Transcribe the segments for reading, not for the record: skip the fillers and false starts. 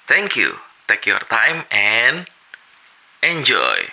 Thank you. Take your time and enjoy.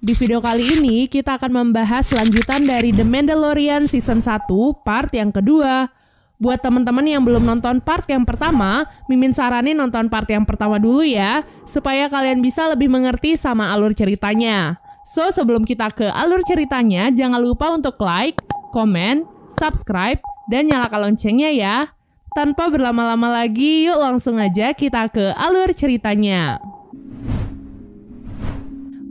Di video kali ini, kita akan membahas lanjutan dari The Mandalorian Season 1, part yang kedua. Buat teman-teman yang belum nonton part yang pertama, Mimin saranin nonton part yang pertama dulu ya, supaya kalian bisa lebih mengerti sama alur ceritanya. So, sebelum kita ke alur ceritanya, jangan lupa untuk like, komen, subscribe, dan nyalakan loncengnya ya. Tanpa berlama-lama lagi, yuk langsung aja kita ke alur ceritanya.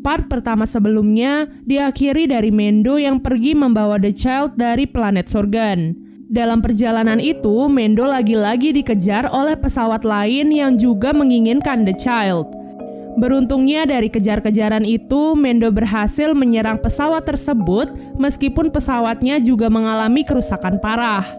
Part pertama sebelumnya diakhiri dari Mendo yang pergi membawa The Child dari planet Sorgan. Dalam perjalanan itu, Mendo lagi-lagi dikejar oleh pesawat lain yang juga menginginkan The Child. Beruntungnya dari kejar-kejaran itu, Mendo berhasil menyerang pesawat tersebut meskipun pesawatnya juga mengalami kerusakan parah.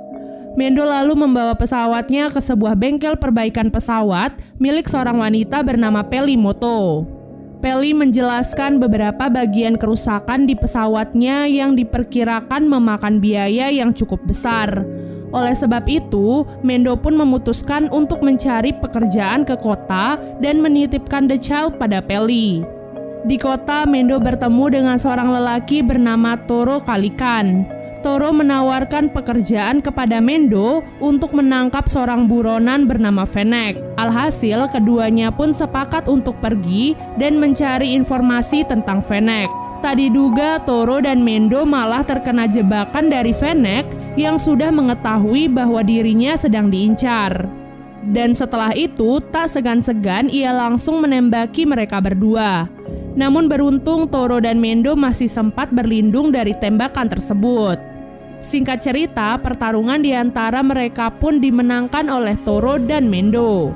Mendo lalu membawa pesawatnya ke sebuah bengkel perbaikan pesawat milik seorang wanita bernama Peli Motto. Peli menjelaskan beberapa bagian kerusakan di pesawatnya yang diperkirakan memakan biaya yang cukup besar. Oleh sebab itu, Mendo pun memutuskan untuk mencari pekerjaan ke kota dan menitipkan The Child pada Peli. Di kota, Mendo bertemu dengan seorang lelaki bernama Toro Kalikan. Toro menawarkan pekerjaan kepada Mendo untuk menangkap seorang buronan bernama Fennec. Alhasil, keduanya pun sepakat untuk pergi dan mencari informasi tentang Fennec. Tak diduga, Toro dan Mendo malah terkena jebakan dari Fennec yang sudah mengetahui bahwa dirinya sedang diincar. Dan setelah itu, tak segan-segan ia langsung menembaki mereka berdua. Namun beruntung, Toro dan Mendo masih sempat berlindung dari tembakan tersebut. Singkat cerita, pertarungan di antara mereka pun dimenangkan oleh Toro dan Mendo.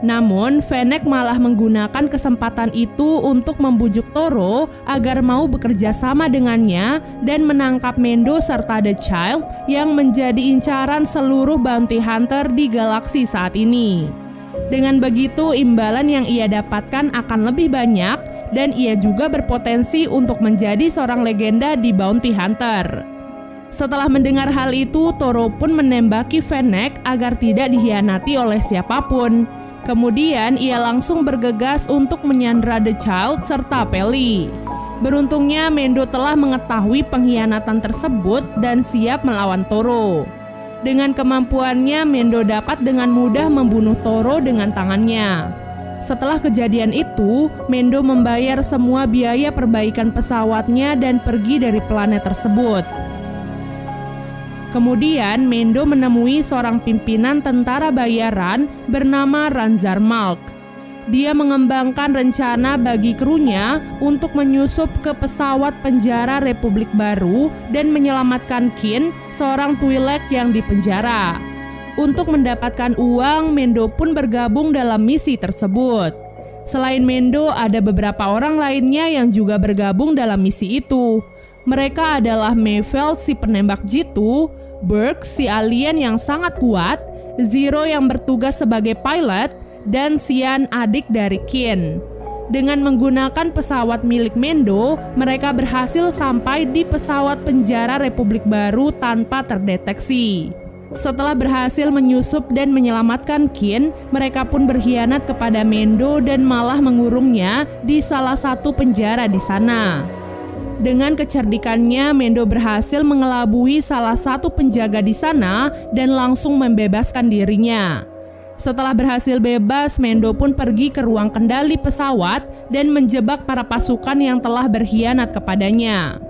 Namun, Fennec malah menggunakan kesempatan itu untuk membujuk Toro agar mau bekerja sama dengannya dan menangkap Mendo serta The Child yang menjadi incaran seluruh bounty hunter di galaksi saat ini. Dengan begitu, imbalan yang ia dapatkan akan lebih banyak dan ia juga berpotensi untuk menjadi seorang legenda di bounty hunter. Setelah mendengar hal itu, Toro pun menembaki Fennec agar tidak dikhianati oleh siapapun. Kemudian ia langsung bergegas untuk menyandra The Child serta Peli. Beruntungnya Mendo telah mengetahui pengkhianatan tersebut dan siap melawan Toro. Dengan kemampuannya, Mendo dapat dengan mudah membunuh Toro dengan tangannya. Setelah kejadian itu, Mendo membayar semua biaya perbaikan pesawatnya dan pergi dari planet tersebut. Kemudian, Mendo menemui seorang pimpinan tentara bayaran bernama Ranzar Malk. Dia mengembangkan rencana bagi krunya untuk menyusup ke pesawat penjara Republik Baru dan menyelamatkan Kin, seorang Twi'lek yang dipenjara. Untuk mendapatkan uang, Mendo pun bergabung dalam misi tersebut. Selain Mendo, ada beberapa orang lainnya yang juga bergabung dalam misi itu. Mereka adalah Mayfeld, si penembak jitu, Burke, si alien yang sangat kuat, Zero yang bertugas sebagai pilot, dan Xian, adik dari Kin. Dengan menggunakan pesawat milik Mendo, mereka berhasil sampai di pesawat penjara Republik Baru tanpa terdeteksi. Setelah berhasil menyusup dan menyelamatkan Kin, mereka pun berkhianat kepada Mendo dan malah mengurungnya di salah satu penjara di sana. Dengan kecerdikannya, Mendo berhasil mengelabui salah satu penjaga di sana dan langsung membebaskan dirinya. Setelah berhasil bebas, Mendo pun pergi ke ruang kendali pesawat dan menjebak para pasukan yang telah berkhianat kepadanya.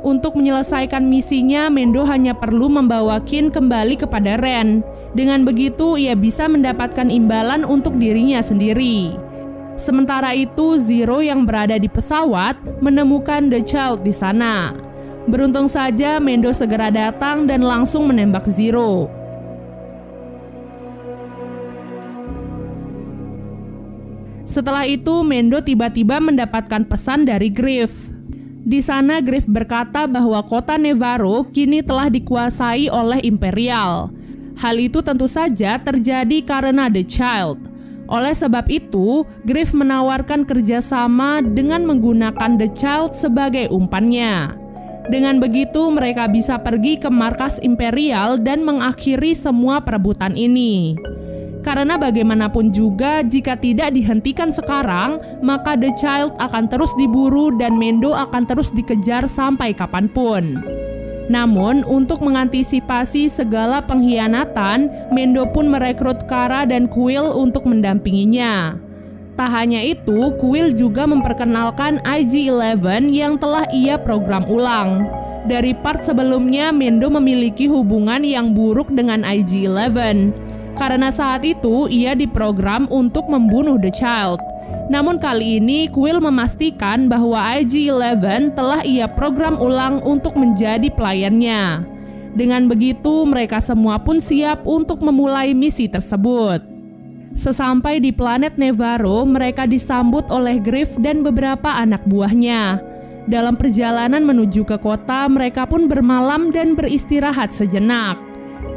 Untuk menyelesaikan misinya, Mendo hanya perlu membawa Kin kembali kepada Ren. Dengan begitu, ia bisa mendapatkan imbalan untuk dirinya sendiri. Sementara itu, Zero yang berada di pesawat menemukan The Child di sana. Beruntung saja, Mendo segera datang dan langsung menembak Zero. Setelah itu, Mendo tiba-tiba mendapatkan pesan dari Greef. Di sana Greef berkata bahwa kota Nevarro kini telah dikuasai oleh Imperial. Hal itu tentu saja terjadi karena The Child. Oleh sebab itu, Griff menawarkan kerjasama dengan menggunakan The Child sebagai umpannya. Dengan begitu, mereka bisa pergi ke markas Imperial dan mengakhiri semua perebutan ini. Karena bagaimanapun juga, jika tidak dihentikan sekarang, maka The Child akan terus diburu dan Mendo akan terus dikejar sampai kapanpun. Namun, untuk mengantisipasi segala pengkhianatan, Mendo pun merekrut Kara dan Quill untuk mendampinginya. Tak hanya itu, Quill juga memperkenalkan IG-11 yang telah ia program ulang. Dari part sebelumnya, Mendo memiliki hubungan yang buruk dengan IG-11. Karena saat itu, ia diprogram untuk membunuh The Child. Namun kali ini, Quill memastikan bahwa IG-11 telah ia program ulang untuk menjadi pelayannya. Dengan begitu, mereka semua pun siap untuk memulai misi tersebut. Sesampai di planet Nevarro, mereka disambut oleh Griff dan beberapa anak buahnya. Dalam perjalanan menuju ke kota, mereka pun bermalam dan beristirahat sejenak.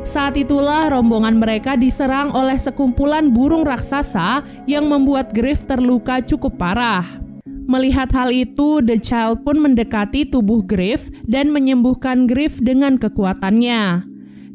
Saat itulah rombongan mereka diserang oleh sekumpulan burung raksasa yang membuat Griff terluka cukup parah. Melihat hal itu, The Child pun mendekati tubuh Griff dan menyembuhkan Griff dengan kekuatannya.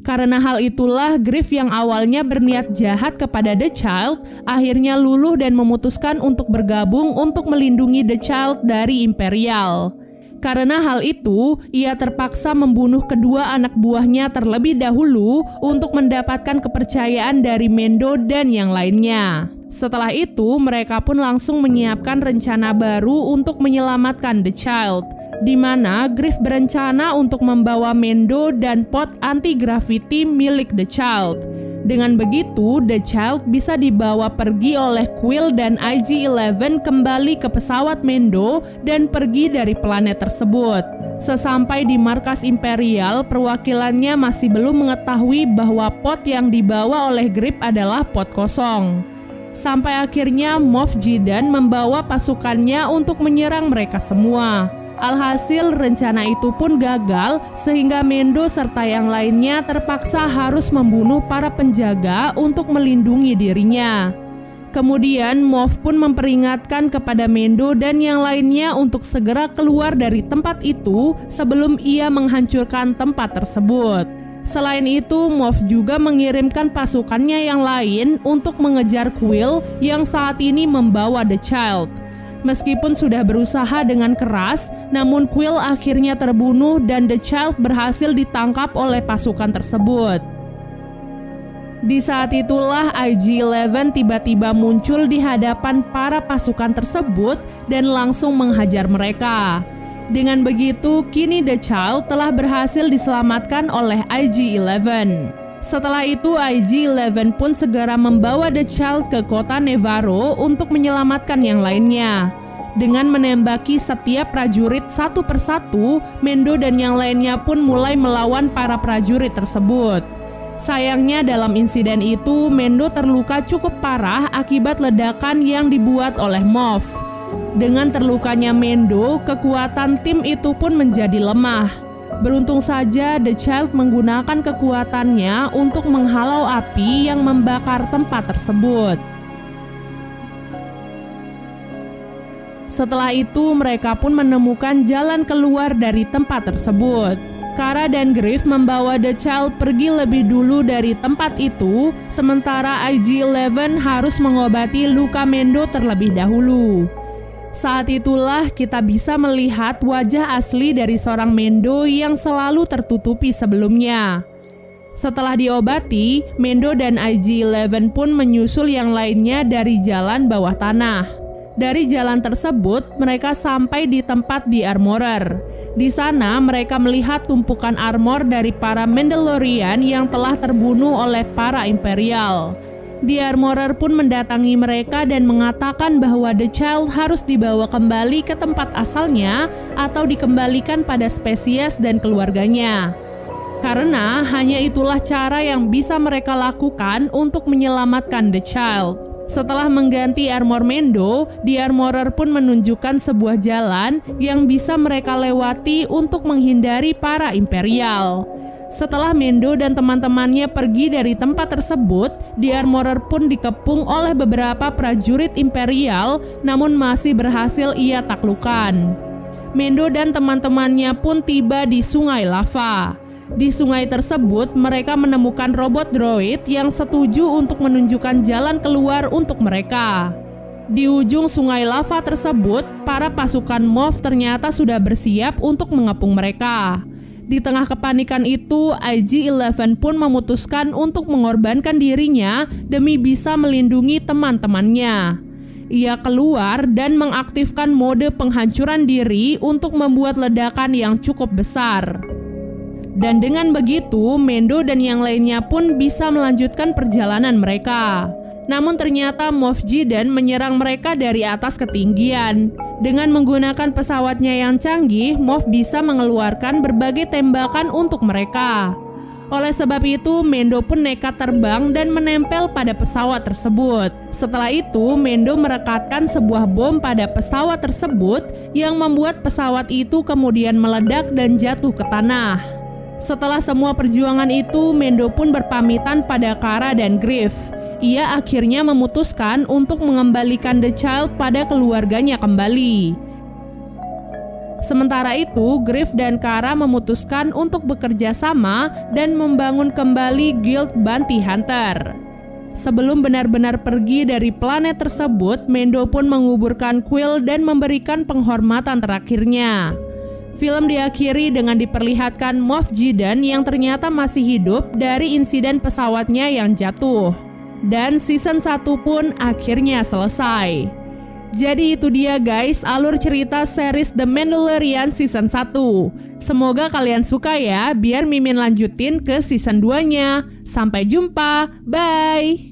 Karena hal itulah, Griff yang awalnya berniat jahat kepada The Child, akhirnya luluh dan memutuskan untuk bergabung untuk melindungi The Child dari Imperial. Karena hal itu, ia terpaksa membunuh kedua anak buahnya terlebih dahulu untuk mendapatkan kepercayaan dari Mendo dan yang lainnya. Setelah itu, mereka pun langsung menyiapkan rencana baru untuk menyelamatkan The Child, di mana Griff berencana untuk membawa Mendo dan pot anti-gravity milik The Child. Dengan begitu, The Child bisa dibawa pergi oleh Quill dan IG-11 kembali ke pesawat Mendo dan pergi dari planet tersebut. Sesampai di markas Imperial, perwakilannya masih belum mengetahui bahwa pot yang dibawa oleh Griff adalah pot kosong. Sampai akhirnya Moff Gideon membawa pasukannya untuk menyerang mereka semua. Alhasil rencana itu pun gagal sehingga Mendo serta yang lainnya terpaksa harus membunuh para penjaga untuk melindungi dirinya. Kemudian Moff pun memperingatkan kepada Mendo dan yang lainnya untuk segera keluar dari tempat itu sebelum ia menghancurkan tempat tersebut. Selain itu, Moff juga mengirimkan pasukannya yang lain untuk mengejar Quill yang saat ini membawa The Child. Meskipun sudah berusaha dengan keras, namun Quill akhirnya terbunuh dan The Child berhasil ditangkap oleh pasukan tersebut. Di saat itulah IG-11 tiba-tiba muncul di hadapan para pasukan tersebut dan langsung menghajar mereka. Dengan begitu, kini The Child telah berhasil diselamatkan oleh IG-11. Setelah itu, IG-11 pun segera membawa The Child ke kota Nevarro untuk menyelamatkan yang lainnya. Dengan menembaki setiap prajurit satu persatu, Mendo dan yang lainnya pun mulai melawan para prajurit tersebut. Sayangnya dalam insiden itu, Mendo terluka cukup parah akibat ledakan yang dibuat oleh Moff. Dengan terlukanya Mendo, kekuatan tim itu pun menjadi lemah. Beruntung saja The Child menggunakan kekuatannya untuk menghalau api yang membakar tempat tersebut. Setelah itu, mereka pun menemukan jalan keluar dari tempat tersebut. Kara dan Griff membawa The Child pergi lebih dulu dari tempat itu, sementara IG-11 harus mengobati luka Mendo terlebih dahulu. Saat itulah kita bisa melihat wajah asli dari seorang Mendo yang selalu tertutupi sebelumnya. Setelah diobati, Mendo dan IG-11 pun menyusul yang lainnya dari jalan bawah tanah. Dari jalan tersebut, mereka sampai di tempat The Armorer. Di sana, mereka melihat tumpukan armor dari para Mandalorian yang telah terbunuh oleh para Imperial. The Armorer pun mendatangi mereka dan mengatakan bahwa The Child harus dibawa kembali ke tempat asalnya atau dikembalikan pada spesies dan keluarganya. Karena hanya itulah cara yang bisa mereka lakukan untuk menyelamatkan The Child. Setelah mengganti armor Mendo, The Armorer pun menunjukkan sebuah jalan yang bisa mereka lewati untuk menghindari para Imperial. Setelah Mendo dan teman-temannya pergi dari tempat tersebut, The Armorer pun dikepung oleh beberapa prajurit Imperial, namun masih berhasil ia taklukkan. Mendo dan teman-temannya pun tiba di sungai lava. Di sungai tersebut, mereka menemukan robot droid yang setuju untuk menunjukkan jalan keluar untuk mereka. Di ujung sungai lava tersebut, para pasukan Moff ternyata sudah bersiap untuk mengepung mereka. Di tengah kepanikan itu, IG-11 pun memutuskan untuk mengorbankan dirinya demi bisa melindungi teman-temannya. Ia keluar dan mengaktifkan mode penghancuran diri untuk membuat ledakan yang cukup besar. Dan dengan begitu, Mendo dan yang lainnya pun bisa melanjutkan perjalanan mereka. Namun ternyata Moff Gideon menyerang mereka dari atas ketinggian. Dengan menggunakan pesawatnya yang canggih, Moff bisa mengeluarkan berbagai tembakan untuk mereka. Oleh sebab itu, Mendo pun nekat terbang dan menempel pada pesawat tersebut. Setelah itu, Mendo merekatkan sebuah bom pada pesawat tersebut yang membuat pesawat itu kemudian meledak dan jatuh ke tanah. Setelah semua perjuangan itu, Mendo pun berpamitan pada Cara dan Greef. Ia akhirnya memutuskan untuk mengembalikan The Child pada keluarganya kembali. Sementara itu, Greef dan Cara memutuskan untuk bekerja sama dan membangun kembali Guild Bounty Hunter. Sebelum benar-benar pergi dari planet tersebut, Mendo pun menguburkan Quill dan memberikan penghormatan terakhirnya. Film diakhiri dengan diperlihatkan Moff Gideon yang ternyata masih hidup dari insiden pesawatnya yang jatuh. Dan season 1 pun akhirnya selesai. Jadi itu dia guys, alur cerita series The Mandalorian season 1. Semoga kalian suka ya, biar Mimin lanjutin ke season 2-nya. Sampai jumpa, bye!